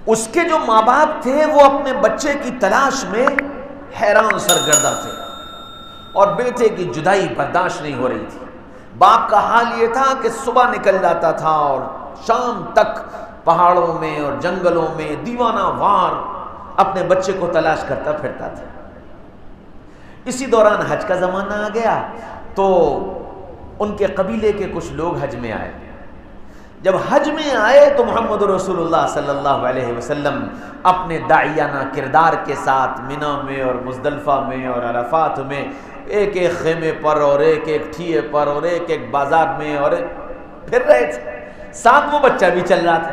اس کے جو ماں باپ تھے وہ اپنے بچے کی تلاش میں حیران سرگردہ تھے اور بیٹے کی جدائی برداشت نہیں ہو رہی تھی۔ باپ کا حال یہ تھا کہ صبح نکل جاتا تھا اور شام تک پہاڑوں میں اور جنگلوں میں دیوانہ وار اپنے بچے کو تلاش کرتا پھرتا تھا۔ اسی دوران حج کا زمانہ آ گیا تو ان کے قبیلے کے کچھ لوگ حج میں آئے۔ جب حج میں آئے تو محمد رسول اللہ صلی اللہ علیہ وسلم اپنے داعیانہ کردار کے ساتھ منی میں اور مزدلفہ میں اور عرفات میں ایک ایک خیمے پر اور ایک ایک ٹھیے پر اور ایک ایک بازار میں اور پھر رہے تھے، ساتھ وہ بچہ بھی چل رہا تھا۔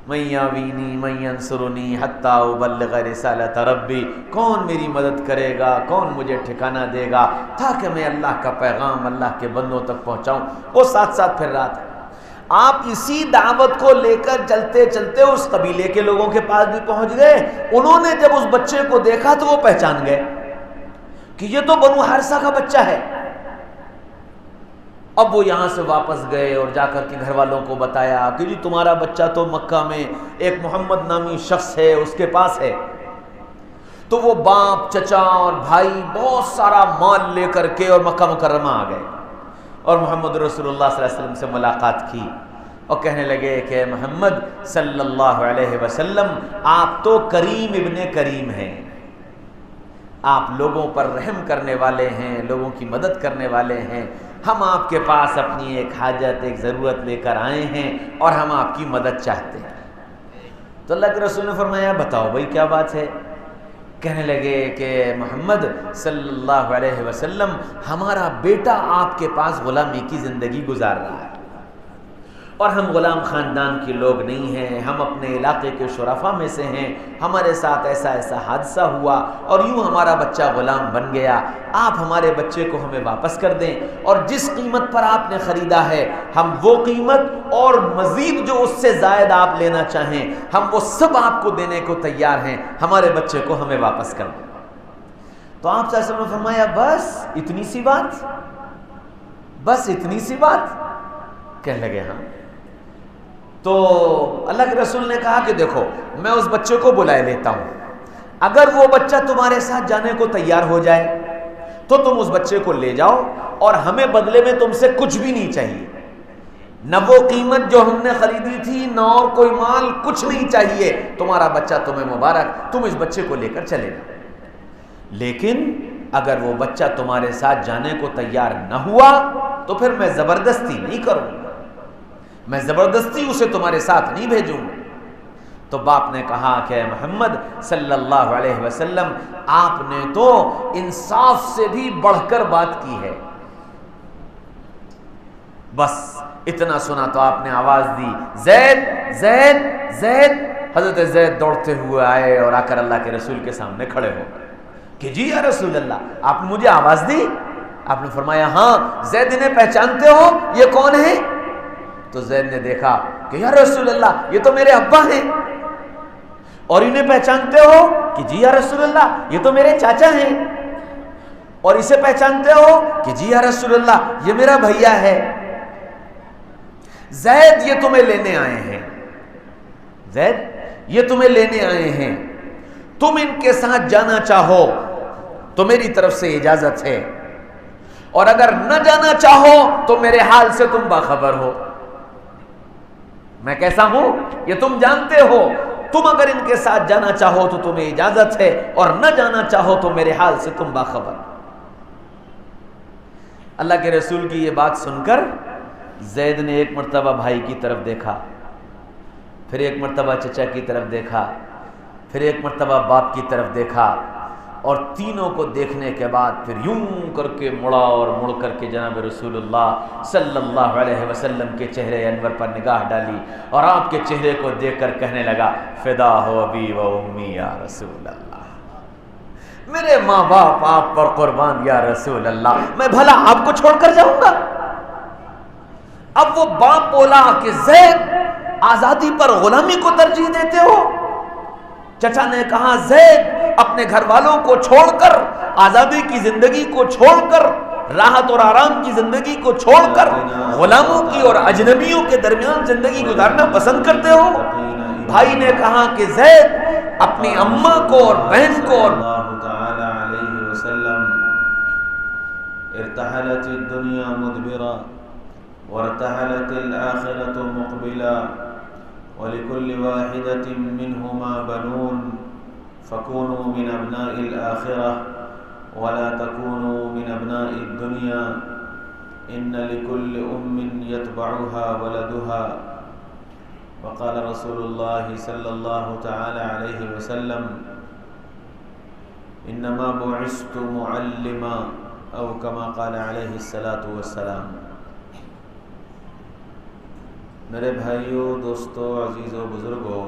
من یاوینی من ینصرنی حتی ابلغ رسالۃ ربی، کون میری مدد کرے گا، کون مجھے ٹھکانہ دے گا تاکہ میں اللہ کا پیغام اللہ کے بندوں تک پہنچاؤں۔ وہ ساتھ ساتھ پھر رہا تھا۔ آپ اسی دعوت کو لے کر چلتے چلتے اس قبیلے کے لوگوں کے پاس بھی پہنچ گئے۔ انہوں نے جب اس بچے کو دیکھا تو وہ پہچان گئے کہ یہ تو بنو حارثہ کا بچہ ہے۔ اب وہ یہاں سے واپس گئے اور جا کر کے گھر والوں کو بتایا کہ جی تمہارا بچہ تو مکہ میں ایک محمد نامی شخص ہے، اس کے پاس ہے۔ تو وہ باپ، چچا اور بھائی بہت سارا مال لے کر کے اور مکہ مکرمہ آ گئے اور محمد رسول اللہ صلی اللہ علیہ وسلم سے ملاقات کی اور کہنے لگے کہ محمد صلی اللہ علیہ وسلم آپ تو کریم ابن کریم ہیں، آپ لوگوں پر رحم کرنے والے ہیں، لوگوں کی مدد کرنے والے ہیں۔ ہم آپ کے پاس اپنی ایک حاجت، ایک ضرورت لے کر آئے ہیں اور ہم آپ کی مدد چاہتے ہیں۔ تو اللہ کے رسول نے فرمایا بتاؤ بھائی کیا بات ہے؟ کہنے لگے کہ محمد صلی اللہ علیہ وسلم ہمارا بیٹا آپ کے پاس غلامی کی زندگی گزار رہا ہے اور ہم غلام خاندان کے لوگ نہیں ہیں، ہم اپنے علاقے کے شرفاء میں سے ہیں، ہمارے ساتھ ایسا ایسا حادثہ ہوا اور یوں ہمارا بچہ غلام بن گیا۔ آپ ہمارے بچے کو ہمیں واپس کر دیں اور جس قیمت پر آپ نے خریدا ہے ہم وہ قیمت اور مزید جو اس سے زائد آپ لینا چاہیں ہم وہ سب آپ کو دینے کو تیار ہیں، ہمارے بچے کو ہمیں واپس کر دیں۔ تو آپ صلی اللہ علیہ وسلم نے فرمایا بس اتنی سی بات، بس اتنی سی بات؟ کہنے لگے ہاں۔ تو اللہ کے رسول نے کہا کہ دیکھو میں اس بچے کو بلائے لیتا ہوں، اگر وہ بچہ تمہارے ساتھ جانے کو تیار ہو جائے تو تم اس بچے کو لے جاؤ اور ہمیں بدلے میں تم سے کچھ بھی نہیں چاہیے، نہ وہ قیمت جو ہم نے خریدی تھی نہ اور کوئی مال، کچھ نہیں چاہیے، تمہارا بچہ تمہیں مبارک، تم اس بچے کو لے کر چلے جاؤ۔ لیکن اگر وہ بچہ تمہارے ساتھ جانے کو تیار نہ ہوا تو پھر میں زبردستی نہیں کروں گا، میں زبردستی اسے تمہارے ساتھ نہیں بھیجوں گا۔ تو باپ نے کہا کہ محمد صلی اللہ علیہ وسلم آپ نے تو انصاف سے بھی بڑھ کر بات کی ہے۔ بس اتنا سنا تو آپ نے آواز دی زید زید زید۔ حضرت زید دوڑتے ہوئے آئے اور آ کر اللہ کے رسول کے سامنے کھڑے ہو گئے کہ جی یا رسول اللہ آپ نے مجھے آواز دی؟ آپ نے فرمایا ہاں۔ زید انہیں پہچانتے ہو؟ یہ کون ہے؟ تو زید نے دیکھا کہ یا رسول اللہ یہ تو میرے ابا ہیں۔ اور انہیں پہچانتے ہو؟ کہ جی یا رسول اللہ یہ تو میرے چاچا ہیں۔ اور اسے پہچانتے ہو؟ کہ جی یا رسول اللہ یہ میرا بھیا ہے۔ زید یہ تمہیں لینے آئے ہیں، زید یہ تمہیں لینے آئے ہیں، تم ان کے ساتھ جانا چاہو تو میری طرف سے اجازت ہے، اور اگر نہ جانا چاہو تو میرے حال سے تم باخبر ہو، میں کیسا ہوں یہ تم جانتے ہو۔ تم اگر ان کے ساتھ جانا چاہو تو تمہیں اجازت ہے اور نہ جانا چاہو تو میرے حال سے تم باخبر۔ اللہ کے رسول کی یہ بات سن کر زید نے ایک مرتبہ بھائی کی طرف دیکھا، پھر ایک مرتبہ چچا کی طرف دیکھا، پھر ایک مرتبہ باپ کی طرف دیکھا، اور تینوں کو دیکھنے کے بعد پھر یوں کر کے مڑا اور مڑ کر کے جناب رسول اللہ صلی اللہ علیہ وسلم کے چہرے انور پر نگاہ ڈالی اور آپ کے چہرے کو دیکھ کر کہنے لگا فدا ہو ابی و امی یا رسول اللہ، میرے ماں باپ آپ پر قربان یا رسول اللہ، میں بھلا آپ کو چھوڑ کر جاؤں گا؟ اب وہ باپ بولا کہ زید آزادی پر غلامی کو ترجیح دیتے ہو؟ چچا نے کہا زید اپنے گھر والوں کو چھوڑ کر، آزادی کی زندگی کو چھوڑ کر، راحت اور آرام کی زندگی کو چھوڑ کر غلاموں کی اور اجنبیوں کے درمیان زندگی گزارنا پسند کرتے ہو؟ بھائی نے کہا کہ زید اپنی اماں کو اور بہن کو اور اللہ تعالی علیہ وسلم ارتحلت الدنیا مدبرا وارتحلت الآخرة مقبلا ولكل واحدة منهما بنون فكونوا من أبناء الآخرة ولا تكونوا من أبناء الدنيا إن لكل يتبعها ولدها وقال رسول الله صلى الله تعالى عليه وسلم إنما بعثت معلما أو كما قال عليه الصلاة والسلام۔ میرے بھائیوں، دوستوں، عزیزوں، بزرگوں،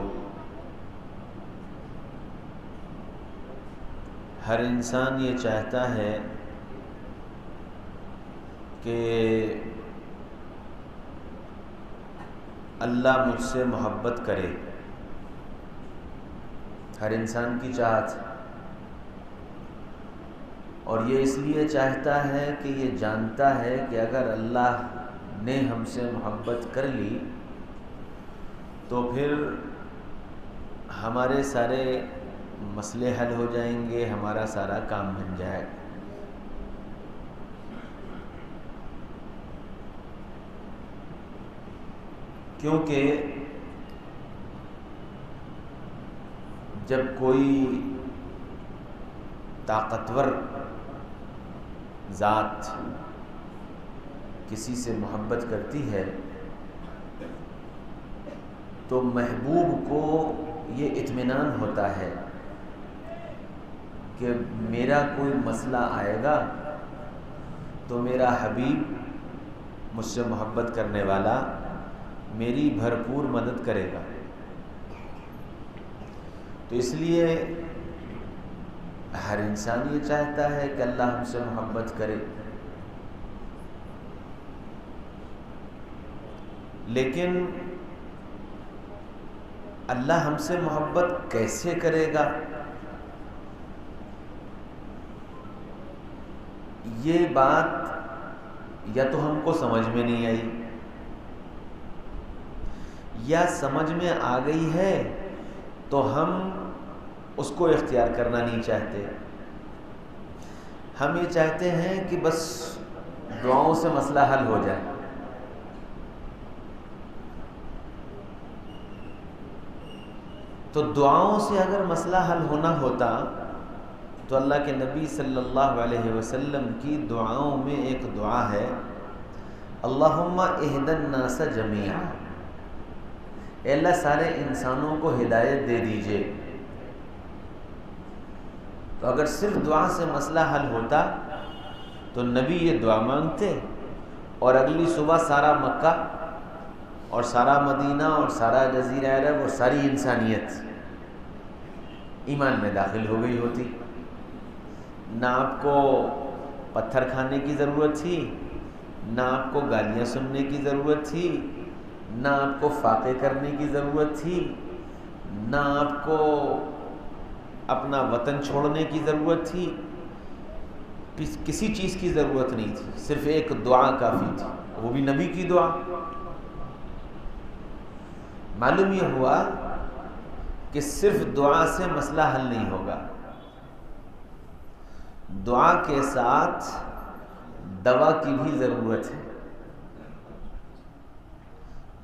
ہر انسان یہ چاہتا ہے کہ اللہ مجھ سے محبت کرے، ہر انسان کی چاہت، اور یہ اس لیے چاہتا ہے کہ یہ جانتا ہے کہ اگر اللہ نے ہم سے محبت کر لی تو پھر ہمارے سارے مسئلے حل ہو جائیں گے، ہمارا سارا کام بن جائے گا۔ کیونکہ جب کوئی طاقتور ذات کسی سے محبت کرتی ہے تو محبوب کو یہ اطمینان ہوتا ہے کہ میرا کوئی مسئلہ آئے گا تو میرا حبیب مجھ سے محبت کرنے والا میری بھرپور مدد کرے گا۔ تو اس لیے ہر انسان یہ چاہتا ہے کہ اللہ ہم سے محبت کرے، لیکن اللہ ہم سے محبت کیسے کرے گا، یہ بات یا تو ہم کو سمجھ میں نہیں آئی، یا سمجھ میں آ گئی ہے تو ہم اس کو اختیار کرنا نہیں چاہتے۔ ہم یہ چاہتے ہیں کہ بس دعاؤں سے مسئلہ حل ہو جائے۔ تو دعاؤں سے اگر مسئلہ حل ہونا ہوتا تو اللہ کے نبی صلی اللہ علیہ وسلم کی دعاؤں میں ایک دعا ہے، اللہم اہد الناس جمیعا، اے اللہ سارے انسانوں کو ہدایت دے دیجئے۔ تو اگر صرف دعا سے مسئلہ حل ہوتا تو نبی یہ دعا مانگتے اور اگلی صبح سارا مکہ اور سارا مدینہ اور سارا جزیرہ عرب اور ساری انسانیت ایمان میں داخل ہو گئی ہوتی۔ نہ آپ کو پتھر کھانے کی ضرورت تھی، نہ آپ کو گالیاں سننے کی ضرورت تھی، نہ آپ کو فاقے کرنے کی ضرورت تھی، نہ آپ کو اپنا وطن چھوڑنے کی ضرورت تھی، کسی چیز کی ضرورت نہیں تھی، صرف ایک دعا کافی تھی، وہ بھی نبی کی دعا۔ معلوم یہ ہوا کہ صرف دعا سے مسئلہ حل نہیں ہوگا، دعا کے ساتھ دوا کی بھی ضرورت ہے،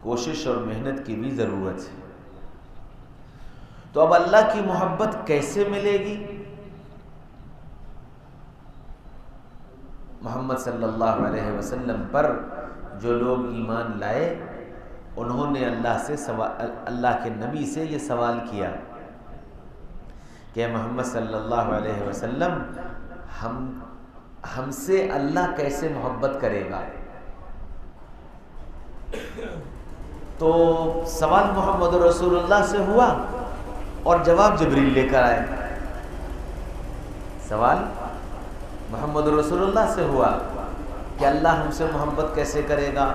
کوشش اور محنت کی بھی ضرورت ہے۔ تو اب اللہ کی محبت کیسے ملے گی؟ محمد صلی اللہ علیہ وسلم پر جو لوگ ایمان لائے انہوں نے اللہ کے نبی سے یہ سوال کیا کہ محمد صلی اللہ علیہ وسلم ہم سے اللہ کیسے محبت کرے گا؟ تو سوال محمد رسول اللہ سے ہوا اور جواب جبریل لے کر آئے۔ سوال محمد رسول اللہ سے ہوا کہ اللہ ہم سے محبت کیسے کرے گا،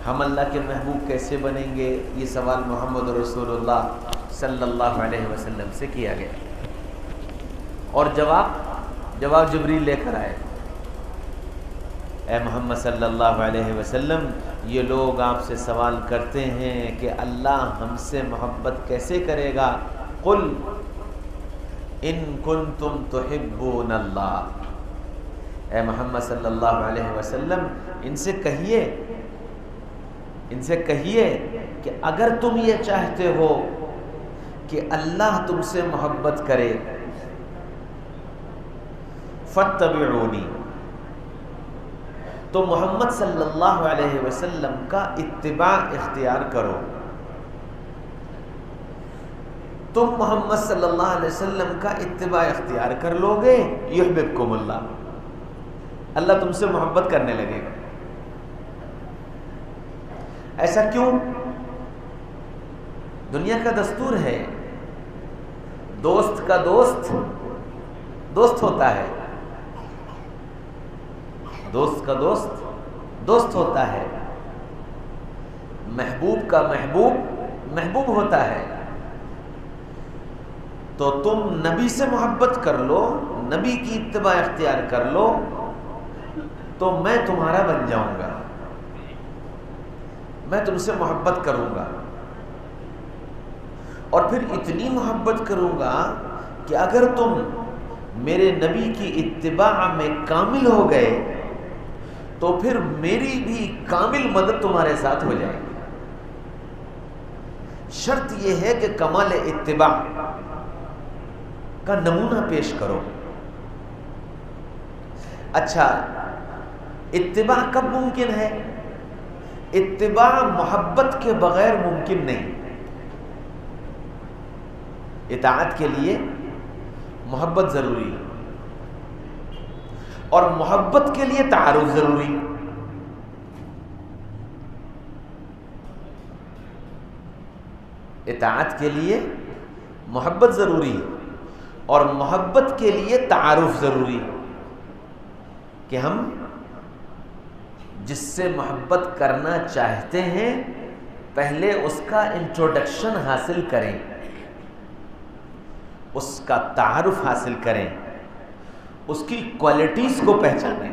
ہم اللہ کے محبوب کیسے بنیں گے، یہ سوال محمد رسول اللہ صلی اللہ علیہ وسلم سے کیا گیا، اور جواب جبریل لے کر آئے۔ اے محمد صلی اللہ علیہ وسلم، یہ لوگ آپ سے سوال کرتے ہیں کہ اللہ ہم سے محبت کیسے کرے گا؟ قل ان کنتم تحبون اللہ، اے محمد صلی اللہ علیہ وسلم ان سے کہیے کہ اگر تم یہ چاہتے ہو کہ اللہ تم سے محبت کرے، فاتبعونی، تو محمد صلی اللہ علیہ وسلم کا اتباع اختیار کرو۔ تم محمد صلی اللہ علیہ وسلم کا اتباع اختیار کر لو گے، یحببکم اللہ، اللہ تم سے محبت کرنے لگے گا۔ ایسا کیوں؟ دنیا کا دستور ہے، دوست کا دوست ہوتا ہے، دوست کا دوست ہوتا ہے، محبوب کا محبوب ہوتا ہے۔ تو تم نبی سے محبت کر لو، نبی کی اتباع اختیار کر لو، تو میں تمہارا بن جاؤں گا، میں تم سے محبت کروں گا، اور پھر اتنی محبت کروں گا کہ اگر تم میرے نبی کی اتباع میں کامل ہو گئے تو پھر میری بھی کامل مدد تمہارے ساتھ ہو جائے گی۔ شرط یہ ہے کہ کمال اتباع کا نمونہ پیش کرو۔ اچھا، اتباع کب ممکن ہے؟ اتباع محبت کے بغیر ممکن نہیں۔ اطاعت کے لیے محبت ضروری ہے، اور محبت کے لیے تعارف ضروری۔ اطاعت کے لیے محبت ضروری اور محبت کے لیے تعارف ضروری، کہ ہم جس سے محبت کرنا چاہتے ہیں پہلے اس کا انٹروڈکشن حاصل کریں، اس کا تعارف حاصل کریں، اس کی کوالٹیز کو پہچانیں،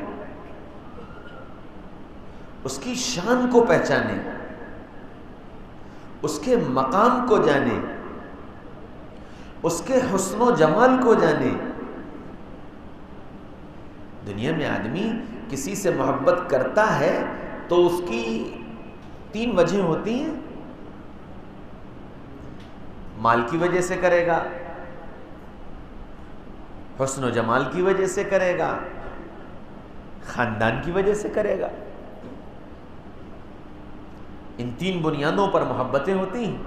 اس کی شان کو پہچانیں، اس کے مقام کو جانیں، اس کے حسن و جمال کو جانیں۔ دنیا میں آدمی کسی سے محبت کرتا ہے تو اس کی 3 وجہیں ہوتی ہیں۔ مال کی وجہ سے کرے گا، حسن و جمال کی وجہ سے کرے گا، خاندان کی وجہ سے کرے گا۔ ان 3 بنیادوں پر محبتیں ہوتی ہیں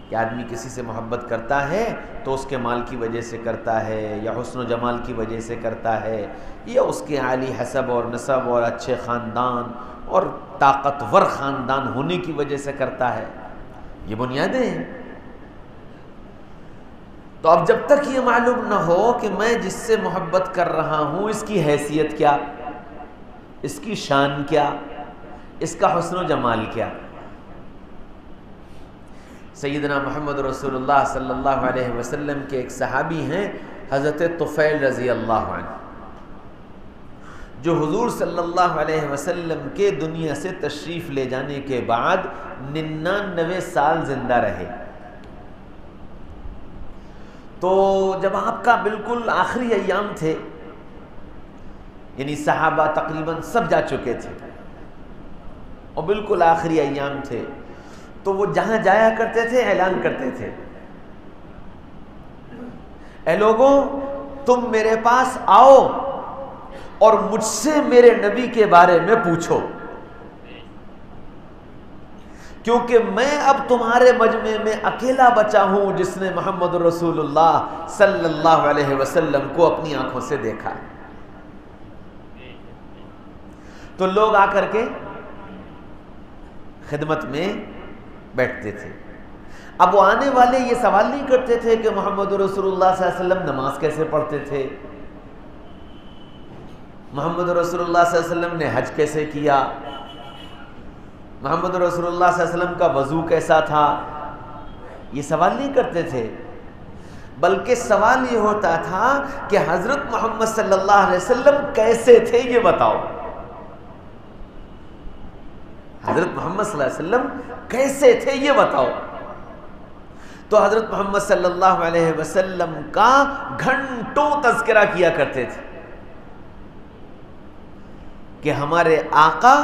کہ آدمی کسی سے محبت کرتا ہے تو اس کے مال کی وجہ سے کرتا ہے، یا حسن و جمال کی وجہ سے کرتا ہے، یا اس کے عالی حسب اور نسب اور اچھے خاندان اور طاقتور خاندان ہونے کی وجہ سے کرتا ہے۔ یہ بنیادیں ہیں۔ تو اب جب تک یہ معلوم نہ ہو کہ میں جس سے محبت کر رہا ہوں اس کی حیثیت کیا، اس کی شان کیا، اس کا حسن و جمال کیا۔ سیدنا محمد رسول اللہ صلی اللہ علیہ وسلم کے ایک صحابی ہیں حضرت طفیل رضی اللہ عنہ، جو حضور صلی اللہ علیہ وسلم کے دنیا سے تشریف لے جانے کے بعد 99 سال زندہ رہے۔ تو جب آپ کا بالکل آخری ایام تھے، یعنی صحابہ تقریباً سب جا چکے تھے اور بالکل آخری ایام تھے، تو وہ جہاں جایا کرتے تھے اعلان کرتے تھے، اے لوگوں تم میرے پاس آؤ اور مجھ سے میرے نبی کے بارے میں پوچھو، کیونکہ میں اب تمہارے مجمع میں اکیلا بچا ہوں جس نے محمد رسول اللہ صلی اللہ علیہ وسلم کو اپنی آنکھوں سے دیکھا۔ تو لوگ آ کر کے خدمت میں بیٹھتے تھے۔ اب وہ آنے والے یہ سوال نہیں کرتے تھے کہ محمد رسول اللہ صلی اللہ علیہ وسلم نماز کیسے پڑھتے تھے، محمد رسول اللہ صلی اللہ علیہ وسلم نے حج کیسے کیا، محمد رسول اللہ صلی اللہ علیہ وسلم کا وضو کیسا تھا، یہ سوال نہیں کرتے تھے، بلکہ سوال یہ ہوتا تھا کہ حضرت محمد صلی اللہ علیہ وسلم کیسے تھے یہ بتاؤ۔ حضرت محمد صلی اللہ علیہ وسلم کیسے تھے یہ بتاؤ. تو حضرت محمد صلی اللہ علیہ وسلم کا گھنٹوں تذکرہ کیا کرتے تھے کہ ہمارے آقا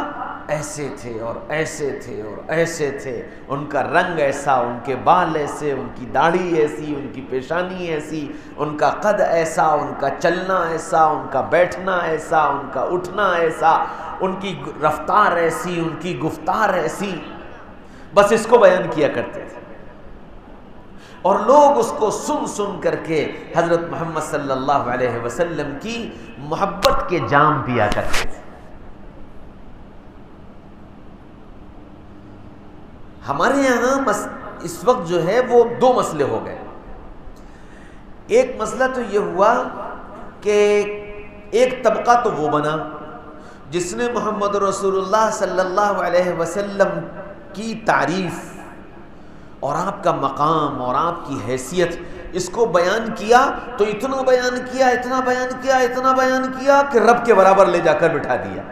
ایسے تھے اور ایسے تھے اور ایسے تھے، ان کا رنگ ایسا، ان کے بال ایسے، ان کی داڑھی ایسی، ان کی پیشانی ایسی، ان کا قد ایسا، ان کا چلنا ایسا، ان کا بیٹھنا ایسا، ان کا اٹھنا ایسا، ان کی رفتار ایسی، ان کی گفتار ایسی. بس اس کو بیان کیا کرتے تھے اور لوگ اس کو سن سن کر کے حضرت محمد صلی اللہ علیہ وسلم کی محبت کے جام پیا کرتے تھے. ہمارے یہاں اس وقت جو ہے وہ دو مسئلے ہو گئے. ایک مسئلہ تو یہ ہوا کہ ایک طبقہ تو وہ بنا جس نے محمد رسول اللہ صلی اللہ علیہ وسلم کی تعریف اور آپ کا مقام اور آپ کی حیثیت اس کو بیان کیا تو اتنا بیان کیا، اتنا بیان کیا، اتنا بیان کیا کہ رب کے برابر لے جا کر بٹھا دیا.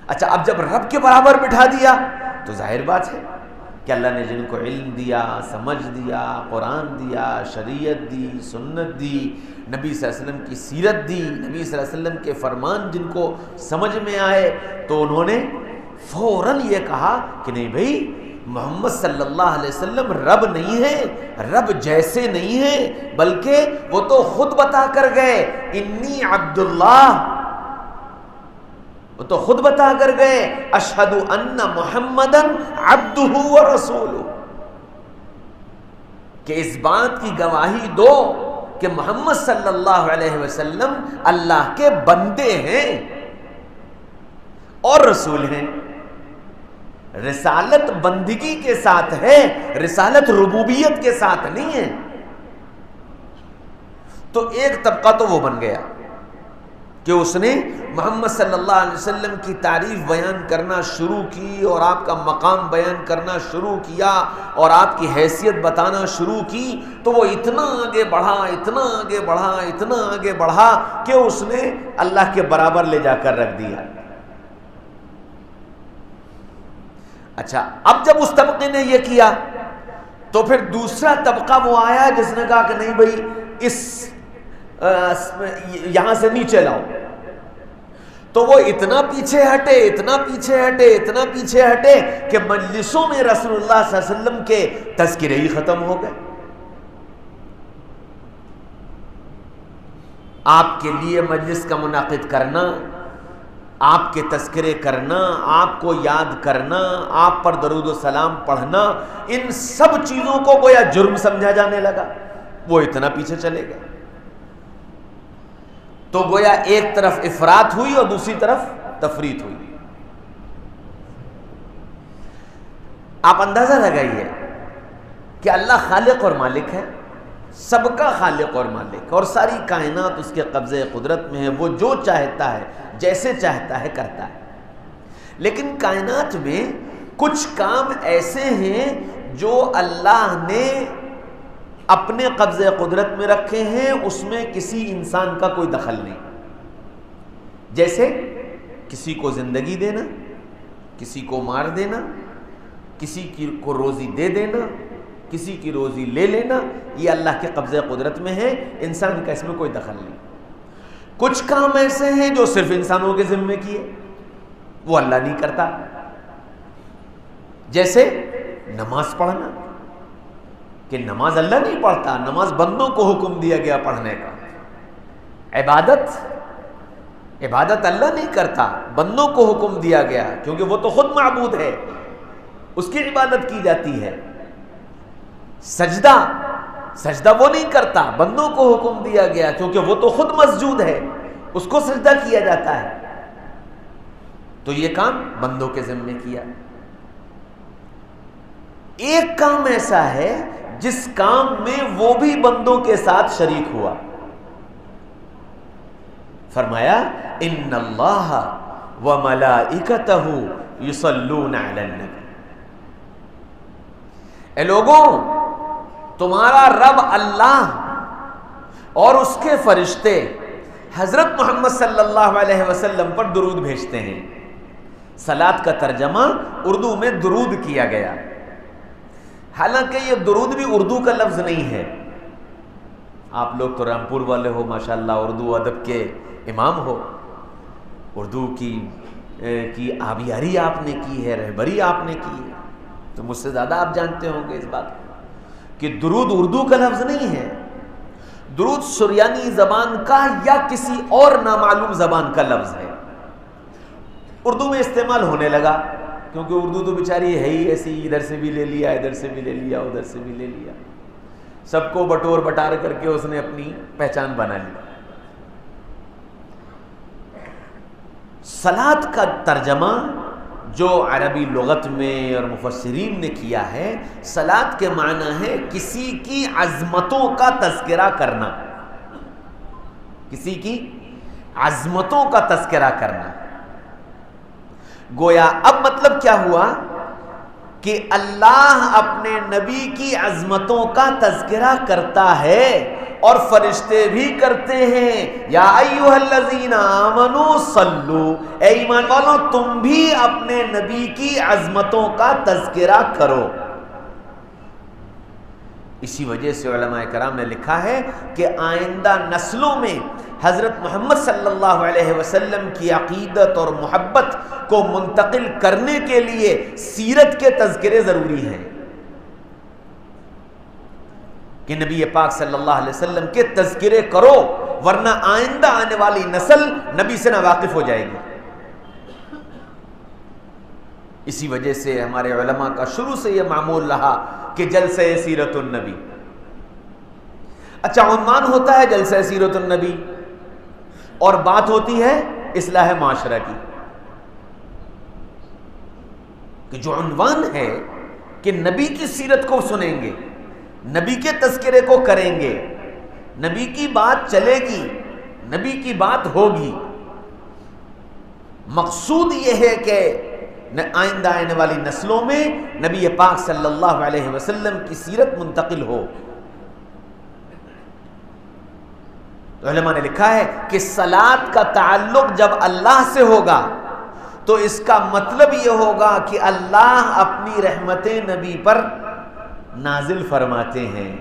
اچھا، اب جب رب کے برابر بٹھا دیا تو ظاہر بات ہے کہ اللہ نے جن کو علم دیا، سمجھ دیا، قرآن دیا، شریعت دی، سنت دی، نبی صلی اللہ علیہ وسلم کی سیرت دی، نبی صلی اللہ علیہ وسلم کے فرمان جن کو سمجھ میں آئے، تو انہوں نے فوراً یہ کہا کہ نہیں بھائی، محمد صلی اللہ علیہ وسلم رب نہیں ہے، رب جیسے نہیں ہے، بلکہ وہ تو خود بتا کر گئے انی عبداللہ، وہ تو خود بتا کر گئے اشہد ان محمدن عبدہ ورسولہ، کہ اس بات کی گواہی دو کہ محمد صلی اللہ علیہ وسلم اللہ کے بندے ہیں اور رسول ہیں. رسالت بندگی کے ساتھ ہے، رسالت ربوبیت کے ساتھ نہیں ہے. تو ایک طبقہ تو وہ بن گیا کہ اس نے محمد صلی اللہ علیہ وسلم کی تعریف بیان کرنا شروع کی اور آپ کا مقام بیان کرنا شروع کیا اور آپ کی حیثیت بتانا شروع کی. تو وہ اتنا آگے بڑھا، اتنا آگے بڑھا، اتنا آگے بڑھا کہ اس نے اللہ کے برابر لے جا کر رکھ دیا. اچھا، اب جب اس طبقے نے یہ کیا تو پھر دوسرا طبقہ وہ آیا جس نے کہا کہ نہیں بھائی، اس یہاں سے نیچے لاؤ. تو وہ اتنا پیچھے ہٹے، اتنا پیچھے ہٹے، اتنا پیچھے ہٹے کہ مجلسوں میں رسول اللہ صلی اللہ علیہ وسلم کے تذکرے ہی ختم ہو گئے. آپ کے لیے مجلس کا منعقد کرنا، آپ کے تذکرے کرنا، آپ کو یاد کرنا، آپ پر درود و سلام پڑھنا، ان سب چیزوں کو گویا جرم سمجھا جانے لگا. وہ اتنا پیچھے چلے گئے تو گویا ایک طرف افراط ہوئی اور دوسری طرف تفریط ہوئی. آپ اندازہ لگائیے کہ اللہ خالق اور مالک ہے، سب کا خالق اور مالک، اور ساری کائنات اس کے قبضے قدرت میں ہے. وہ جو چاہتا ہے، جیسے چاہتا ہے کرتا ہے. لیکن کائنات میں کچھ کام ایسے ہیں جو اللہ نے اپنے قبضے قدرت میں رکھے ہیں، اس میں کسی انسان کا کوئی دخل نہیں. جیسے کسی کو زندگی دینا، کسی کو مار دینا، کسی کو روزی دے دینا، کسی کی روزی لے لینا، یہ اللہ کے قبضے قدرت میں ہے، انسان کا اس میں کوئی دخل نہیں. کچھ کام ایسے ہیں جو صرف انسانوں کے ذمے کیے، وہ اللہ نہیں کرتا. جیسے نماز پڑھنا، کہ نماز اللہ نہیں پڑھتا، نماز بندوں کو حکم دیا گیا پڑھنے کا. عبادت اللہ نہیں کرتا، بندوں کو حکم دیا گیا، کیونکہ وہ تو خود معبود ہے، اس کی عبادت کی جاتی ہے. سجدہ وہ نہیں کرتا، بندوں کو حکم دیا گیا، کیونکہ وہ تو خود مسجود ہے، اس کو سجدہ کیا جاتا ہے. تو یہ کام بندوں کے ذمے کیا. ایک کام ایسا ہے جس کام میں وہ بھی بندوں کے ساتھ شریک ہوا. فرمایا ان اللہ وملائکتہ یصلون علی النبی. اے لوگوں، تمہارا رب اللہ اور اس کے فرشتے حضرت محمد صلی اللہ علیہ وسلم پر درود بھیجتے ہیں. صلاۃ کا ترجمہ اردو میں درود کیا گیا. حالانکہ یہ درود بھی اردو کا لفظ نہیں ہے. آپ لوگ تو رامپور والے ہو ماشاءاللہ, اردو ادب کے امام ہو, اردو کی آبیاری آپ نے کی ہے, رہبری آپ نے کی ہے, تو مجھ سے زیادہ آپ جانتے ہوں گے اس بات کو کہ درود اردو کا لفظ نہیں ہے. درود سریانی زبان کا یا کسی اور نامعلوم زبان کا لفظ ہے. اردو میں استعمال ہونے لگا کیونکہ اردو تو بیچاری ہے ہی ایسی, ادھر سے بھی لے لیا, ادھر سے بھی لے لیا, ادھر سے بھی لے لیا, سب کو بٹور بٹار کر کے اس نے اپنی پہچان بنا لی. صلاۃ کا ترجمہ جو عربی لغت میں اور مفسرین نے کیا ہے, صلاۃ کے معنی ہے کسی کی عظمتوں کا تذکرہ کرنا, کسی کی عظمتوں کا تذکرہ کرنا. گویا اب مطلب کیا ہوا کہ اللہ اپنے نبی کی عظمتوں کا تذکرہ کرتا ہے اور فرشتے بھی کرتے ہیں. یا ایھا الذین آمنوا صلو, اے ایمان والو تم بھی اپنے نبی کی عظمتوں کا تذکرہ کرو. اسی وجہ سے علماء کرام نے لکھا ہے کہ آئندہ نسلوں میں حضرت محمد صلی اللہ علیہ وسلم کی عقیدت اور محبت کو منتقل کرنے کے لیے سیرت کے تذکرے ضروری ہیں کہ نبی پاک صلی اللہ علیہ وسلم کے تذکرے کرو, ورنہ آئندہ آنے والی نسل نبی سے ناواقف ہو جائے گی. اسی وجہ سے ہمارے علماء کا شروع سے یہ معمول رہا کہ جلسہ سیرت النبی. اچھا, عنوان ہوتا ہے جلسہ سیرت النبی اور بات ہوتی ہے اصلاح معاشرہ کی, کہ جو عنوان ہے کہ نبی کی سیرت کو سنیں گے, نبی کے تذکرے کو کریں گے, نبی کی بات چلے گی, نبی کی بات ہوگی. مقصود یہ ہے کہ آئندہ آنے والی نسلوں میں نبی پاک صلی اللہ علیہ وسلم کی سیرت منتقل ہو. علماء نے لکھا ہے کہ صلاۃ کا تعلق جب اللہ سے ہوگا تو اس کا مطلب یہ ہوگا کہ اللہ اپنی رحمتیں نبی پر نازل فرماتے ہیں.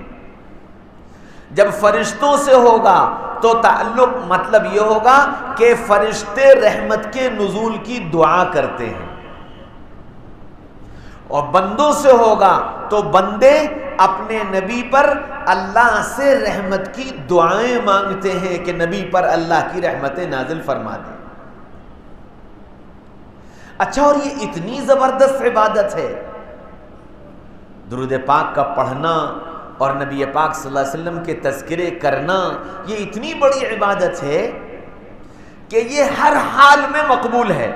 جب فرشتوں سے ہوگا تو تعلق مطلب یہ ہوگا کہ فرشتے رحمت کے نزول کی دعا کرتے ہیں. اور بندوں سے ہوگا تو بندے اپنے نبی پر اللہ سے رحمت کی دعائیں مانگتے ہیں کہ نبی پر اللہ کی رحمتیں نازل فرما دیں. اچھا, اور یہ اتنی زبردست عبادت ہے درود پاک کا پڑھنا اور نبی پاک صلی اللہ علیہ وسلم کے تذکرے کرنا, یہ اتنی بڑی عبادت ہے کہ یہ ہر حال میں مقبول ہے.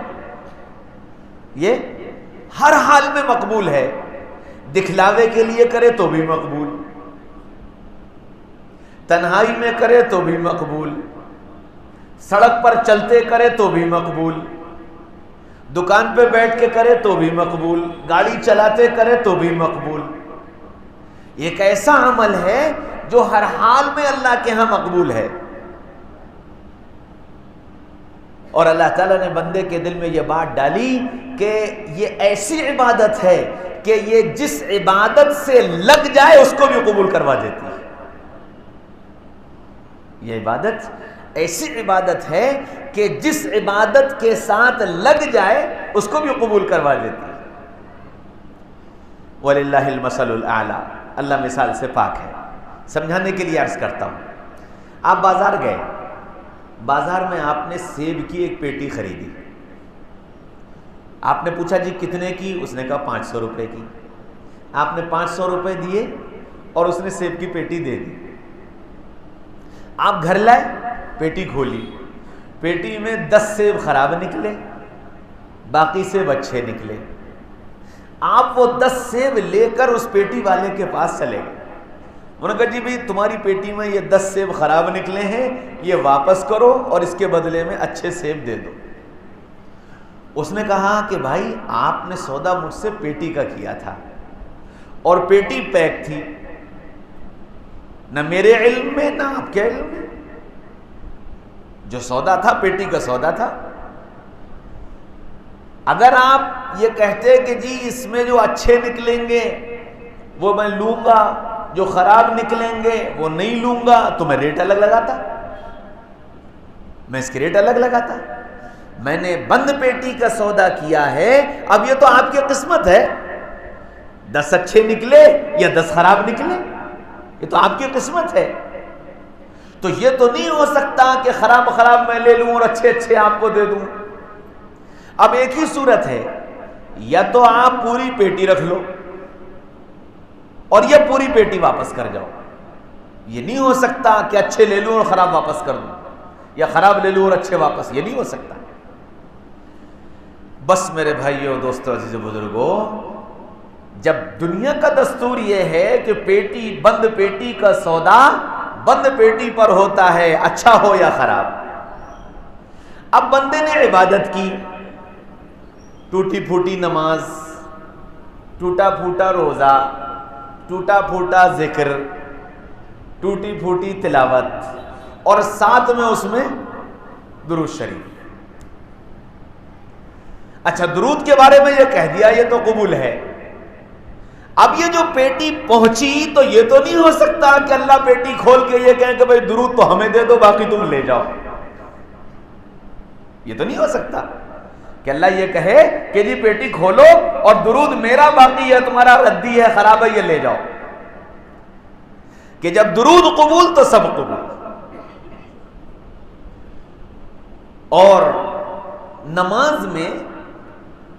یہ ہر حال میں مقبول ہے. دکھلاوے کے لیے کرے تو بھی مقبول, تنہائی میں کرے تو بھی مقبول, سڑک پر چلتے کرے تو بھی مقبول, دکان پہ بیٹھ کے کرے تو بھی مقبول, گاڑی چلاتے کرے تو بھی مقبول. ایک ایسا عمل ہے جو ہر حال میں اللہ کے ہاں مقبول ہے. اور اللہ تعالیٰ نے بندے کے دل میں یہ بات ڈالی کہ یہ ایسی عبادت ہے کہ یہ جس عبادت سے لگ جائے اس کو بھی قبول کروا دیتی ہے. یہ عبادت ایسی عبادت ہے کہ جس عبادت کے ساتھ لگ جائے اس کو بھی قبول کروا دیتی ہے. وَلِلَّهِ الْمَثَلُ الْأَعْلَى, اللہ مثال سے پاک ہے. سمجھانے کے لیے عرض کرتا ہوں, آپ بازار گئے, بازار میں آپ نے سیب کی ایک پیٹی خریدی. آپ نے پوچھا جی کتنے کی؟ اس نے کہا 500 روپے کی. آپ نے 500 روپے دیے اور اس نے سیب کی پیٹی دے دی. آپ گھر لائے, پیٹی کھولی, پیٹی میں 10 سیب خراب نکلے, باقی سیب اچھے نکلے. آپ وہ 10 سیب لے کر اس پیٹی والے کے پاس چلے گئے. انہوں نے کہا جی بھائی تمہاری پیٹی میں یہ 10 سیب خراب نکلے ہیں, یہ واپس کرو اور اس کے بدلے میں اچھے سیب دے دو. اس نے کہا کہ بھائی آپ نے سودا مجھ سے پیٹی کا کیا تھا اور پیٹی پیک تھی, نہ میرے علم میں نہ آپ کے علم میں. جو سودا تھا پیٹی کا سودا تھا. اگر آپ یہ کہتے کہ جی اس میں جو اچھے نکلیں گے وہ میں لوں گا, جو خراب نکلیں گے وہ نہیں لوں گا, تو میں ریٹ الگ لگاتا, میں اس کے ریٹ الگ لگاتا. میں نے بند پیٹی کا سودا کیا ہے, اب یہ تو آپ کی قسمت ہے, 10 اچھے نکلے یا 10 خراب نکلے, یہ تو آپ کی قسمت ہے. تو یہ تو نہیں ہو سکتا کہ خراب خراب میں لے لوں اور اچھے اچھے آپ کو دے دوں. اب ایک ہی صورت ہے, یا تو آپ پوری پیٹی رکھ لو اور یہ پوری پیٹی واپس کر جاؤ. یہ نہیں ہو سکتا کہ اچھے لے لوں اور خراب واپس کر دوں, یا خراب لے لوں اور اچھے واپس, یہ نہیں ہو سکتا. بس میرے بھائیوں, دوستوں, عزیز بزرگوں, جب دنیا کا دستور یہ ہے کہ پیٹی, بند پیٹی کا سودا بند پیٹی پر ہوتا ہے, اچھا ہو یا خراب. اب بندے نے عبادت کی, ٹوٹی پھوٹی نماز, ٹوٹا پھوٹا روزہ, ٹوٹا پھوٹا ذکر, ٹوٹی پھوٹی تلاوت, اور ساتھ میں اس میں درود شریف. اچھا, درود کے بارے میں یہ کہہ دیا, یہ تو قبول ہے. اب یہ جو پیٹی پہنچی تو یہ تو نہیں ہو سکتا کہ اللہ پیٹی کھول کے یہ کہیں کہ بھئی درود تو ہمیں دے دو باقی تم لے جاؤ. یہ تو نہیں ہو سکتا کہ اللہ یہ کہے کہ جی پیٹی کھولو اور درود میرا باقی ہے, تمہارا ردی ہے, خراب ہے, یہ لے جاؤ. کہ جب درود قبول تو سب قبول. اور نماز میں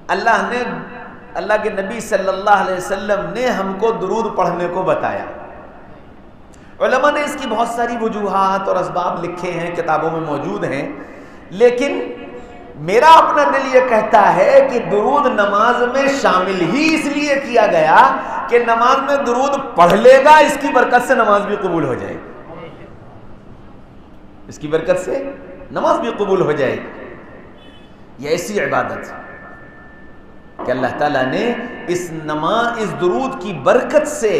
اللہ کے نبی صلی اللہ علیہ وسلم نے ہم کو درود پڑھنے کو بتایا. علماء نے اس کی بہت ساری وجوہات اور اسباب لکھے ہیں, کتابوں میں موجود ہیں, لیکن میرا اپنا دل یہ کہتا ہے کہ درود نماز میں شامل ہی اس لیے کیا گیا کہ نماز میں درود پڑھ لے گا, اس کی برکت سے نماز بھی قبول ہو جائے گی, اس کی برکت سے نماز بھی قبول ہو جائے گی. یہ ایسی عبادت کہ اللہ تعالیٰ نے اس درود کی برکت سے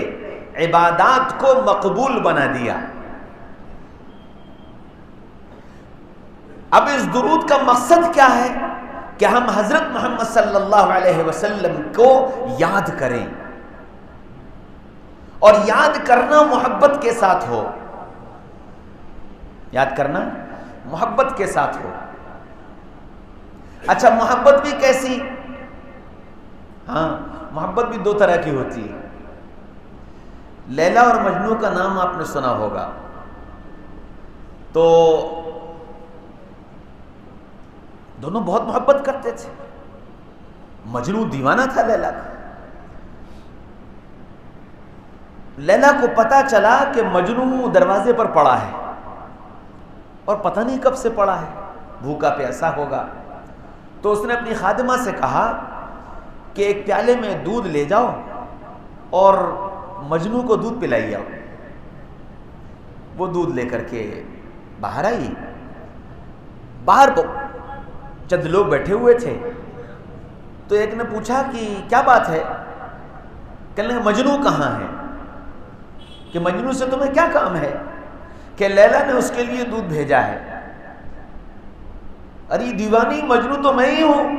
عبادات کو مقبول بنا دیا. اب اس درود کا مقصد کیا ہے کہ ہم حضرت محمد صلی اللہ علیہ وسلم کو یاد کریں, اور یاد کرنا محبت کے ساتھ ہو, یاد کرنا محبت کے ساتھ ہو. اچھا, محبت بھی کیسی؟ ہاں, محبت بھی 2 طرح کی ہوتی ہے. لیلا اور مجنو کا نام آپ نے سنا ہوگا. تو دونوں بہت محبت کرتے تھے. مجنو دیوانہ تھا لیلا کا. لیلا کو پتا چلا کہ مجنو دروازے پر پڑا ہے, اور پتہ نہیں کب سے پڑا ہے, بھوکا پیاسا ہوگا. تو اس نے اپنی خادمہ سے کہا کہ ایک پیالے میں دودھ لے جاؤ اور مجنو کو دودھ پلائی جاؤ. وہ دودھ لے کر کے باہر آئی. باہر چند لوگ بیٹھے ہوئے تھے, تو ایک نے پوچھا کہ کیا بات ہے؟ کہنے لگے مجنو کہاں ہے, کہ مجنو سے تمہیں کیا کام ہے؟ کہ لیلا نے اس کے لیے دودھ بھیجا ہے. ارے دیوانی, مجنو تو میں ہی ہوں,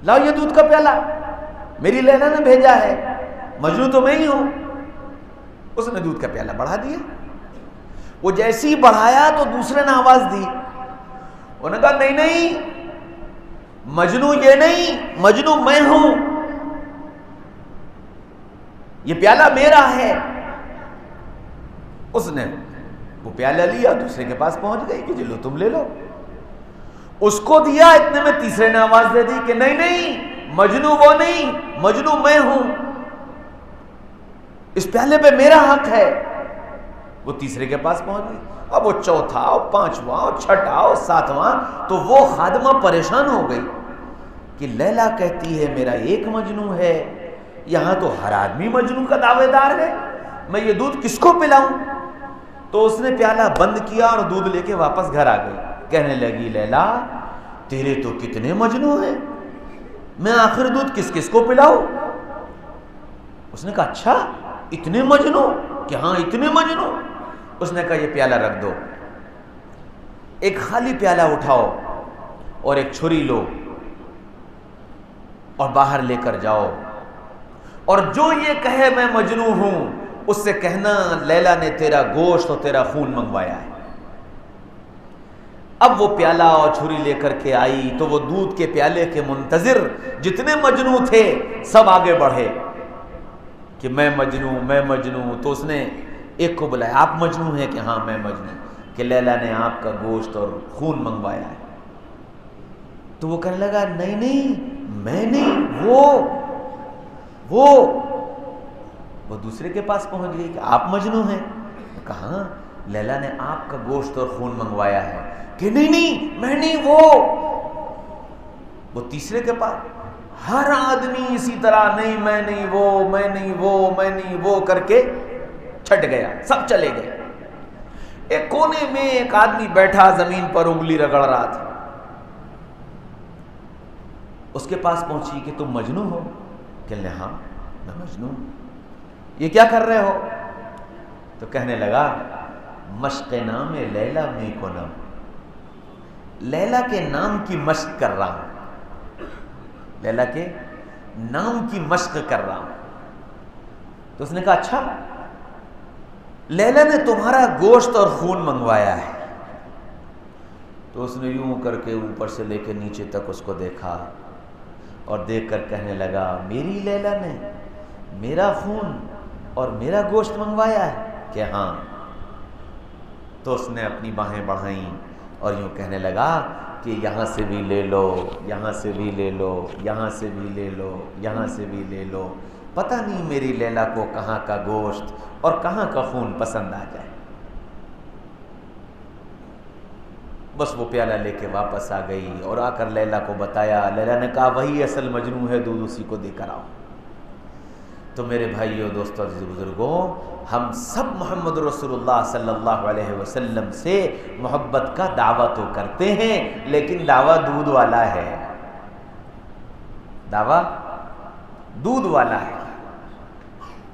لاؤ یہ دودھ کا پیالہ, میری لیلا نے بھیجا ہے, مجنو تو میں ہی ہوں. اس نے دودھ کا پیالہ بڑھا دیا. وہ جیسے ہی بڑھایا تو دوسرے نے آواز دی. انہوں نے کہا نہیں نہیں, مجنو یہ نہیں, مجنو میں ہوں, یہ پیالہ میرا ہے. اس نے وہ پیالہ لیا, دوسرے کے پاس پہنچ گئی کہ جی لو تم لے لو. اس کو دیا, اتنے میں تیسرے نے آواز دے دی کہ نہیں نہیں, مجنو وہ نہیں, مجنو میں ہوں, اس پیالے پہ میرا حق ہے. وہ تیسرے کے پاس پہنچ گئی. اب وہ چوتھا, پانچواں, چھٹا, ساتواں. تو وہ خادمہ پریشان ہو گئی کہ لیلا کہتی ہے میرا ایک مجنو ہے, یہاں تو ہر آدمی مجنو کا دعوے دار ہے, میں یہ دودھ کس کو پلاؤں؟ تو اس نے پیالہ بند کیا اور دودھ لے کے واپس گھر آ گئی. کہنے لگی لیلا تیرے تو کتنے مجنو ہیں, میں آخر دودھ کس کس کو پلاؤں؟ اس نے کہا اچھا اتنے مجنو؟ کہ ہاں اتنے مجنو. اس نے کہا یہ پیالہ رکھ دو. ایک خالی پیالہ اٹھاؤ اور ایک چھری لو اور باہر لے کر جاؤ، اور جو یہ کہے میں مجنوں ہوں اس سے کہنا لیلا نے تیرا گوشت اور تیرا خون منگوایا ہے۔ اب وہ پیالہ اور چھری لے کر کے آئی تو وہ دودھ کے پیالے کے منتظر جتنے مجنوں تھے سب آگے بڑھے کہ میں مجنوں۔ تو اس نے ایک کو بلایا، آپ مجنوں ہیں؟ کہ ہاں میں مجنوں، کہ لیلا نے آپ کا گوشت اور خون منگوایا ہے۔ تو وہ کہنے لگا نہیں میں نہیں، وہ دوسرے کے پاس پہنچ گئی کہ آپ مجنوں ہیں؟ کہاں لیلا نے آپ کا گوشت اور خون منگوایا ہے، کہ نہیں میں نہیں، وہ تیسرے کے پاس۔ ہر آدمی اسی طرح نہیں میں نہیں وہ کر کے چھٹ گیا، سب چلے گئے۔ ایک کونے میں ایک آدمی بیٹھا زمین پر انگلی رگڑ رہا تھا، اس کے پاس پہنچی کہ تم مجنوں ہو؟ کہنے ہاں میں مجنوں، یہ کیا کر رہے ہو؟ تو کہنے لگا مشق نام لیلا میں کنم، لیلا کے نام کی مشق کر رہا ہوں، لیلا کے نام کی مشق کر رہا ہوں۔ تو اس نے کہا اچھا، لیلا نے تمہارا گوشت اور خون منگوایا ہے؟ تو اس نے یوں کر کے اوپر سے لے کے نیچے تک اس کو دیکھا اور دیکھ کر کہنے لگا میری لیلا نے میرا خون اور میرا گوشت منگوایا ہے؟ کہ ہاں۔ تو اس نے اپنی باہیں بڑھائیں اور یوں کہنے لگا کہ یہاں سے بھی لے لو، یہاں سے بھی لے لو، یہاں سے بھی لے لو، یہاں سے بھی لے لو، پتہ نہیں میری لیلا کو کہاں کا گوشت اور کہاں کا خون پسند آ جائے۔ بس وہ پیالہ لے کے واپس آ گئی اور آ کر لیلا کو بتایا۔ لیلا نے کہا وہی اصل مجنوں ہے، دودھ اسی کو دے کر آؤ۔ تو میرے بھائیوں، دوستوں، عزیز بزرگوں، ہم سب محمد رسول اللہ صلی اللہ علیہ وسلم سے محبت کا دعویٰ تو کرتے ہیں، لیکن دعویٰ دودھ والا ہے، دعویٰ دودھ والا ہے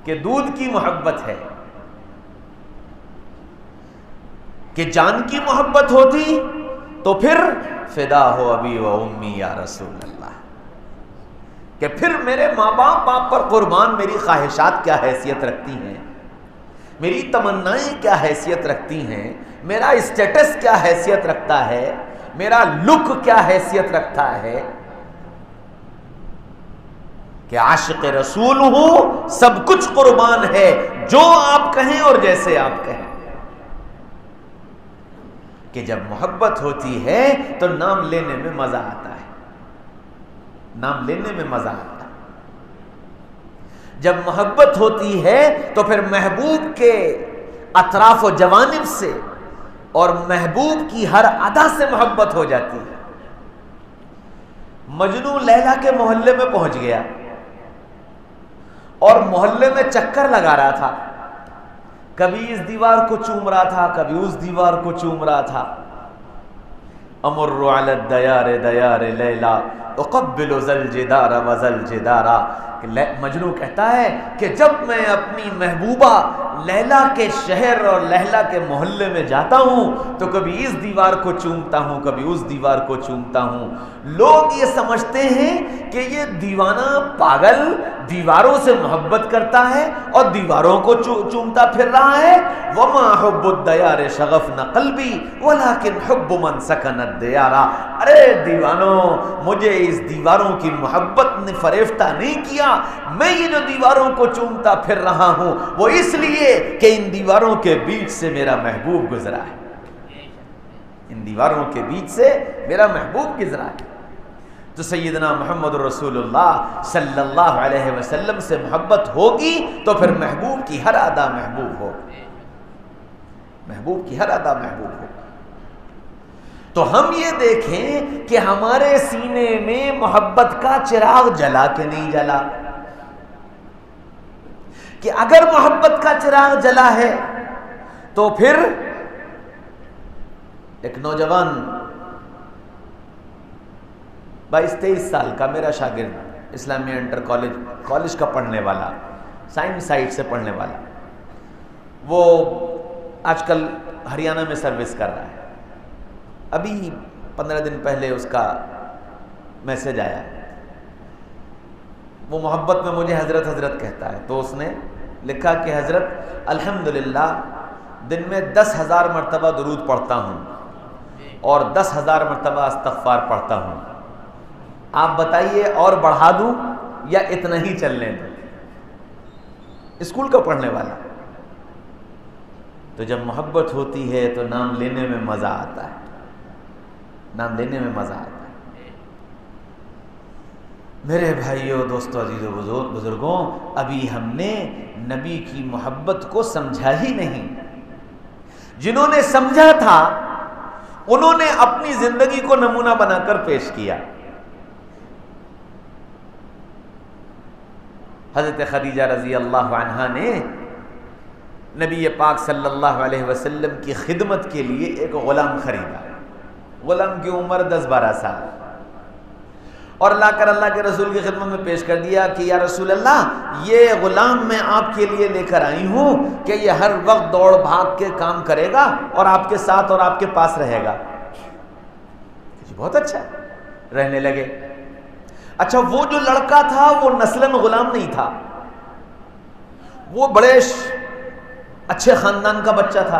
کہ دودھ کی محبت ہے۔ کہ جان کی محبت ہوتی تو پھر فدا ہو ابی و امی یا رسول اللہ، کہ پھر میرے ماں باپ پر قربان میری خواہشات کیا حیثیت رکھتی ہیں، میری تمنائیں کیا حیثیت رکھتی ہیں، میرا اسٹیٹس کیا حیثیت رکھتا ہے، میرا لک کیا حیثیت رکھتا ہے، کہ عاشق رسول ہوں، سب کچھ قربان ہے، جو آپ کہیں اور جیسے آپ کہیں۔ کہ جب محبت ہوتی ہے تو نام لینے میں مزہ آتا ہے، نام لینے میں مزہ آتا ہے۔ جب محبت ہوتی ہے تو پھر محبوب کے اطراف و جوانب سے اور محبوب کی ہر ادا سے محبت ہو جاتی ہے۔ مجنوں لیلا کے محلے میں پہنچ گیا اور محلے میں چکر لگا رہا تھا، کبھی اس دیوار کو چوم رہا تھا، کبھی اس دیوار کو چوم رہا تھا۔ امر علی الدیار دیار لیلا اقبل ذل جدار و ذل جدارا، مجنوں کہتا ہے کہ جب میں اپنی محبوبہ لیلا کے شہر اور لیلا کے محلے میں جاتا ہوں تو کبھی اس دیوار کو چومتا ہوں، کبھی اس دیوار کو چومتا ہوں۔ لوگ یہ سمجھتے ہیں کہ یہ دیوانہ پاگل دیواروں سے محبت کرتا ہے اور دیواروں کو چومتا پھر رہا ہے۔ وما حب الدیار شغفنا قلبی ولکن حب من سکن الدیار، ارے دیوانوں، مجھے اس دیواروں کی محبت نے فریفتہ نہیں کیا، میں یہ جو دیواروں کو چومتا پھر رہا ہوں وہ اس لیے کہ ان دیواروں کے بیچ سے میرا محبوب گزرا ہے، ان دیواروں کے بیچ سے میرا محبوب گزرا ہے۔ تو سیدنا محمد رسول اللہ صلی اللہ علیہ وسلم سے محبت ہوگی تو پھر محبوب کی ہر ادا محبوب ہوگی، محبوب کی ہر ادا محبوب ہوگی۔ تو ہم یہ دیکھیں کہ ہمارے سینے میں محبت کا چراغ جلا کہ نہیں جلا، کہ اگر محبت کا چراغ جلا ہے تو پھر ایک نوجوان 22-23 سال کا میرا شاگرد، اسلامیہ انٹر کالج کا پڑھنے والا، سائنس سائٹ سے پڑھنے والا، وہ آج کل ہریانہ میں سروس کر رہا ہے۔ ابھی 15 دن پہلے اس کا میسج آیا، وہ محبت میں مجھے حضرت حضرت کہتا ہے، تو اس نے لکھا کہ حضرت الحمدللہ دن میں 10,000 مرتبہ درود پڑھتا ہوں اور 10,000 مرتبہ استغفار پڑھتا ہوں، آپ بتائیے اور بڑھا دوں یا اتنا ہی چلنے دوں؟ اسکول کا پڑھنے والا۔ تو جب محبت ہوتی ہے تو نام لینے میں مزہ آتا ہے، نام لینے میں مزہ آتا ہے۔ میرے بھائیوں، دوستوں، عزیزوں، بزرگوں، ابھی ہم نے نبی کی محبت کو سمجھا ہی نہیں۔ جنہوں نے سمجھا تھا انہوں نے اپنی زندگی کو نمونہ بنا کر پیش کیا۔ حضرت خدیجہ رضی اللہ عنہا نے نبی پاک صلی اللہ علیہ وسلم کی خدمت کے لیے ایک غلام خریدا۔ غلام کی عمر 10-12 سال، اور لا کر اللہ کے رسول کی خدمت میں پیش کر دیا کہ یا رسول اللہ، یہ غلام میں آپ کے لیے لے کر آئی ہوں کہ یہ ہر وقت دوڑ بھاگ کے کام کرے گا اور آپ کے ساتھ اور آپ کے پاس رہے گا۔ بہت اچھا، رہنے لگے۔ اچھا، وہ جو لڑکا تھا وہ نسلاً غلام نہیں تھا، وہ بڑے اچھے خاندان کا بچہ تھا۔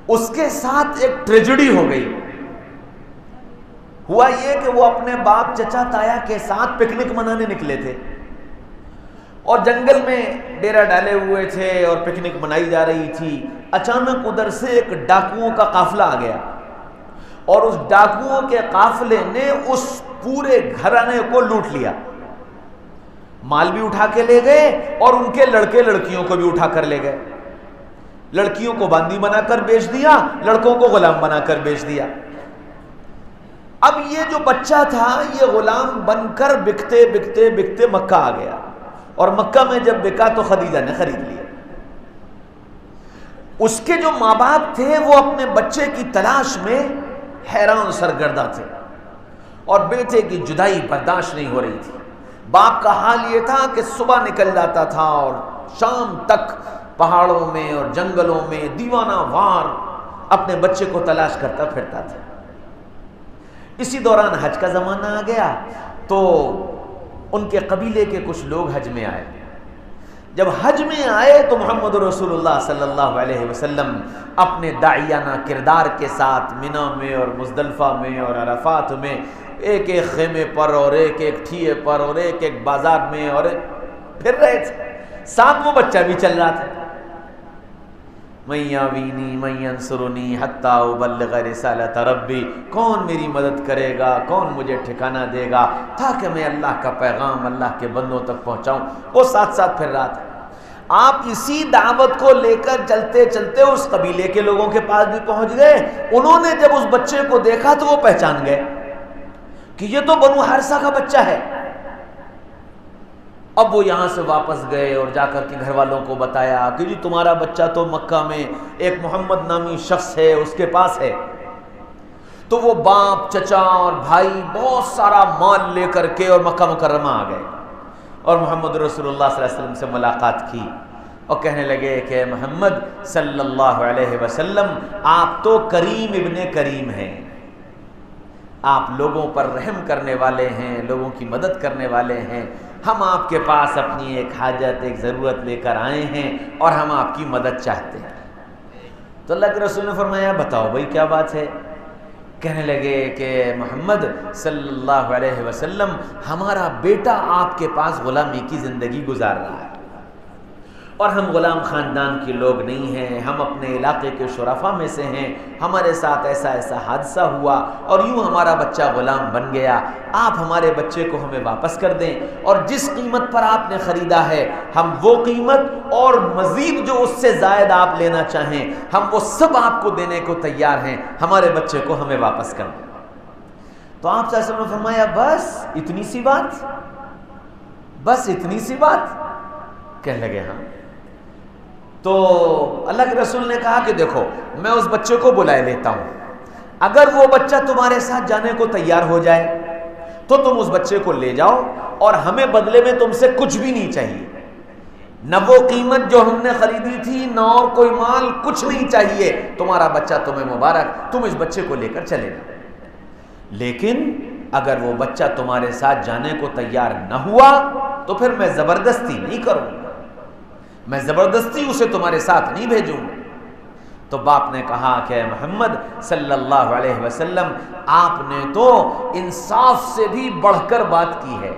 اس کے ساتھ ایک ٹریجڈی ہو گئی۔ ہوا یہ کہ وہ اپنے باپ، چچا، تایا کے ساتھ پکنک منانے نکلے تھے اور جنگل میں ڈیرا ڈالے ہوئے تھے اور پکنک منائی جا رہی تھی۔ اچانک ادھر سے ایک ڈاکوؤں کا قافلہ آ گیا اور اس ڈاکوؤں کے قافلے نے اس پورے گھرانے کو لوٹ لیا۔ مال بھی اٹھا کے لے گئے اور ان کے لڑکے لڑکیوں کو بھی اٹھا کر لے گئے۔ لڑکیوں کو باندی بنا کر بیچ دیا، لڑکوں کو غلام بنا کر بیچ دیا۔ اب یہ جو بچہ تھا یہ غلام بن کر بکتے بکتے بکتے مکہ آ گیا، اور مکہ میں جب بکا تو خدیجہ نے خرید لیا۔ اس کے جو ماں باپ تھے وہ اپنے بچے کی تلاش میں حیران سرگردہ تھے، اور بیٹے کی جدائی برداشت نہیں ہو رہی تھی۔ باپ کا حال یہ تھا کہ صبح نکل جاتا تھا اور شام تک پہاڑوں میں اور جنگلوں میں دیوانہ وار اپنے بچے کو تلاش کرتا پھرتا تھا۔ اسی دوران حج کا زمانہ آ گیا تو ان کے قبیلے کے کچھ لوگ حج میں آئے۔ جب حج میں آئے تو محمد رسول اللہ صلی اللہ علیہ وسلم اپنے داعیانہ کردار کے ساتھ منی میں اور مزدلفہ میں اور عرفات میں ایک ایک خیمے پر اور ایک ایک ٹھیے پر اور ایک ایک بازار میں اور پھر رہے تھے۔ ساتھ وہ بچہ بھی چل رہا تھا۔ من یاوینی من ینصرنی حتی ابلغ رسالت ربی، کون میری مدد کرے گا، کون مجھے ٹھکانہ دے گا تاکہ میں اللہ کا پیغام اللہ کے بندوں تک پہنچاؤں۔ وہ ساتھ ساتھ پھر رہا تھا۔ آپ اسی دعوت کو لے کر چلتے چلتے اس قبیلے کے لوگوں کے پاس بھی پہنچ گئے۔ انہوں نے جب اس بچے کو دیکھا تو وہ پہچان گئے کہ یہ تو بنو حارثہ کا بچہ ہے۔ اب وہ یہاں سے واپس گئے اور جا کر کے گھر والوں کو بتایا کہ جی تمہارا بچہ تو مکہ میں ایک محمد نامی شخص ہے، اس کے پاس ہے۔ تو وہ باپ، چچا اور بھائی بہت سارا مال لے کر کے اور مکہ مکرمہ آ گئے اور محمد رسول اللہ صلی اللہ علیہ وسلم سے ملاقات کی اور کہنے لگے کہ محمد صلی اللہ علیہ وسلم، آپ تو کریم ابن کریم ہیں، آپ لوگوں پر رحم کرنے والے ہیں، لوگوں کی مدد کرنے والے ہیں۔ ہم آپ کے پاس اپنی ایک حاجت، ایک ضرورت لے کر آئے ہیں اور ہم آپ کی مدد چاہتے ہیں۔ تو اللہ کے رسول نے فرمایا بتاؤ بھائی کیا بات ہے؟ کہنے لگے کہ محمد صلی اللہ علیہ وسلم، ہمارا بیٹا آپ کے پاس غلامی کی زندگی گزار رہا ہے اور ہم غلام خاندان کے لوگ نہیں ہیں، ہم اپنے علاقے کے شرفاء میں سے ہیں، ہمارے ساتھ ایسا ایسا حادثہ ہوا اور یوں ہمارا بچہ غلام بن گیا۔ آپ ہمارے بچے کو ہمیں واپس کر دیں اور جس قیمت پر آپ نے خریدا ہے ہم وہ قیمت اور مزید جو اس سے زائد آپ لینا چاہیں ہم وہ سب آپ کو دینے کو تیار ہیں، ہمارے بچے کو ہمیں واپس کر دیں۔ تو آپ صلی اللہ علیہ وسلم نے فرمایا بس اتنی سی بات، بس اتنی سی بات؟ کہنے لگے ہاں۔ تو اللہ کے رسول نے کہا کہ دیکھو میں اس بچے کو بلائے لیتا ہوں، اگر وہ بچہ تمہارے ساتھ جانے کو تیار ہو جائے تو تم اس بچے کو لے جاؤ اور ہمیں بدلے میں تم سے کچھ بھی نہیں چاہیے، نہ وہ قیمت جو ہم نے خریدی تھی، نہ اور کوئی مال، کچھ نہیں چاہیے، تمہارا بچہ تمہیں مبارک، تم اس بچے کو لے کر چلے جاؤ۔ لیکن اگر وہ بچہ تمہارے ساتھ جانے کو تیار نہ ہوا تو پھر میں زبردستی نہیں کروں گا، میں زبردستی اسے تمہارے ساتھ نہیں بھیجوں گا۔ تو باپ نے کہا کہ محمد صلی اللہ علیہ وسلم، آپ نے تو انصاف سے بھی بڑھ کر بات کی ہے۔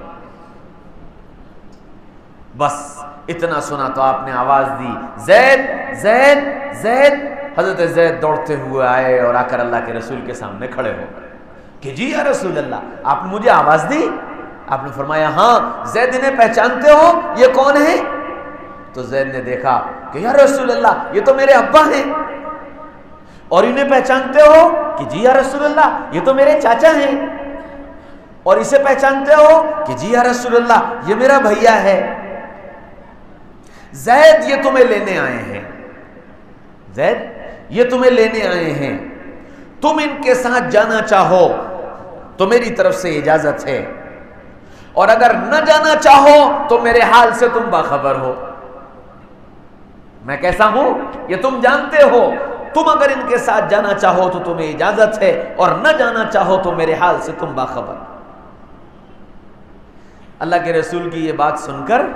بس اتنا سنا تو آپ نے آواز دی، زید زید زید۔ حضرت زید دوڑتے ہوئے آئے اور آ کر اللہ کے رسول کے سامنے کھڑے ہو گئے کہ جی یا رسول اللہ، آپ نے مجھے آواز دی؟ آپ نے فرمایا ہاں۔ زید انہیں پہچانتے ہو؟ یہ کون ہے؟ تو زید نے دیکھا کہ یا رسول اللہ یہ تو میرے ابا ہیں۔ اور انہیں پہچانتے ہو؟ کہ جی یا رسول اللہ یہ تو میرے چاچا ہیں۔ اور اسے پہچانتے ہو؟ کہ جی یا رسول اللہ یہ میرا بھیا ہے۔ زید یہ تمہیں لینے آئے ہیں، زید یہ تمہیں لینے آئے ہیں، تم ان کے ساتھ جانا چاہو تو میری طرف سے اجازت ہے، اور اگر نہ جانا چاہو تو میرے حال سے تم باخبر ہو۔ میں کیسا ہوں یہ تم جانتے ہو، تم اگر ان کے ساتھ جانا چاہو تو تمہیں اجازت ہے، اور نہ جانا چاہو تو میرے حال سے تم باخبر۔ اللہ کے رسول کی یہ بات سن کر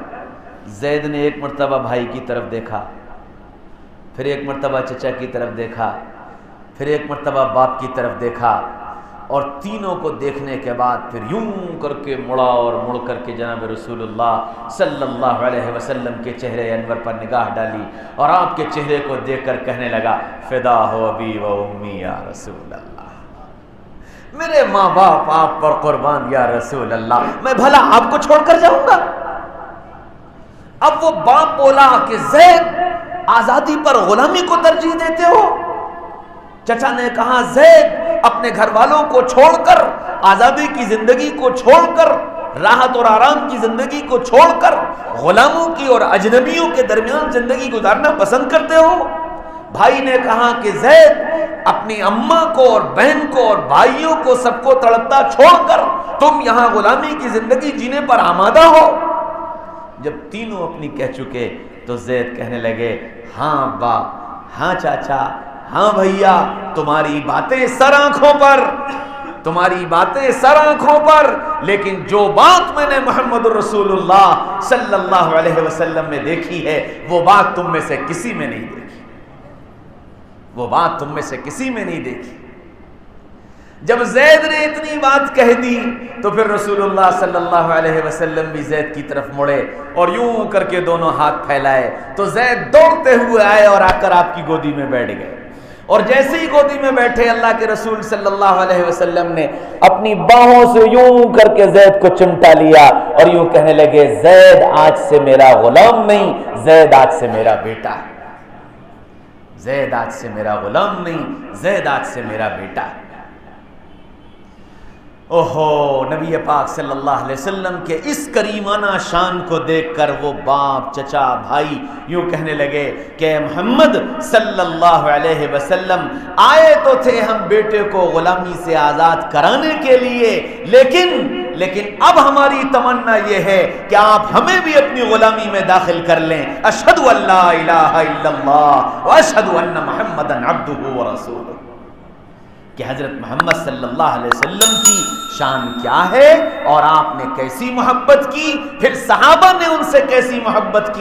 زید نے ایک مرتبہ بھائی کی طرف دیکھا، پھر ایک مرتبہ چچا کی طرف دیکھا، پھر ایک مرتبہ باپ کی طرف دیکھا، اور تینوں کو دیکھنے کے بعد پھر یوں کر کے مڑا اور مڑ کر کے جناب رسول اللہ صلی اللہ علیہ وسلم کے چہرے انور پر نگاہ ڈالی، اور آپ کے چہرے کو دیکھ کر کہنے لگا، فدا ہو ابی و امی یا رسول اللہ، میرے ماں باپ آپ پر قربان یا رسول اللہ، میں بھلا آپ کو چھوڑ کر جاؤں گا؟ اب وہ باپ بولا کہ زید آزادی پر غلامی کو ترجیح دیتے ہو؟ چچا نے کہا زید اپنے گھر والوں کو چھوڑ کر، آزادی کی زندگی کو چھوڑ کر، راحت اور آرام کی زندگی کو چھوڑ کر غلاموں کی اور اجنبیوں کے درمیان زندگی گزارنا پسند کرتے ہو؟ بھائی نے کہا کہ زید اپنی اماں کو اور بہن کو اور بھائیوں کو سب کو تڑپتا چھوڑ کر تم یہاں غلامی کی زندگی جینے پر آمادہ ہو؟ جب تینوں اپنی کہہ چکے تو زید کہنے لگے، ہاں ابا، ہاں چاچا، ہاں بھیا، تمہاری باتیں سر آنکھوں پر، تمہاری باتیں سر آنکھوں پر، لیکن جو بات میں نے محمد الرسول اللہ صلی اللہ علیہ وسلم میں دیکھی ہے وہ بات تم میں سے کسی میں نہیں دیکھی، وہ بات تم میں سے کسی میں نہیں دیکھی۔ جب زید نے اتنی بات کہہ دی تو پھر رسول اللہ صلی اللہ علیہ وسلم بھی زید کی طرف مڑے اور یوں کر کے دونوں ہاتھ پھیلائے تو زید دوڑتے ہوئے آئے اور آ کر آپ کی گودی میں بیٹھ گئے، اور جیسے ہی گودی میں بیٹھے اللہ کے رسول صلی اللہ علیہ وسلم نے اپنی باہوں سے یوں کر کے زید کو چمٹا لیا اور یوں کہنے لگے، زید آج سے میرا غلام نہیں، زید آج سے میرا بیٹا ہے، زید آج سے میرا غلام نہیں، زید آج سے میرا بیٹا ہے۔ اوہو، نبی پاک صلی اللہ علیہ وسلم کے اس کریمانہ شان کو دیکھ کر وہ باپ، چچا، بھائی یوں کہنے لگے کہ محمد صلی اللہ علیہ وسلم آئے تو تھے ہم بیٹے کو غلامی سے آزاد کرانے کے لیے، لیکن اب ہماری تمنا یہ ہے کہ آپ ہمیں بھی اپنی غلامی میں داخل کر لیں۔ اشہد ان لا الہ الا اللہ واشہد ان محمدا عبدہ ورسولہ، کہ حضرت محمد صلی اللہ علیہ وسلم کی شان کیا ہے اور آپ نے کیسی محبت کی، پھر صحابہ نے ان سے کیسی محبت کی۔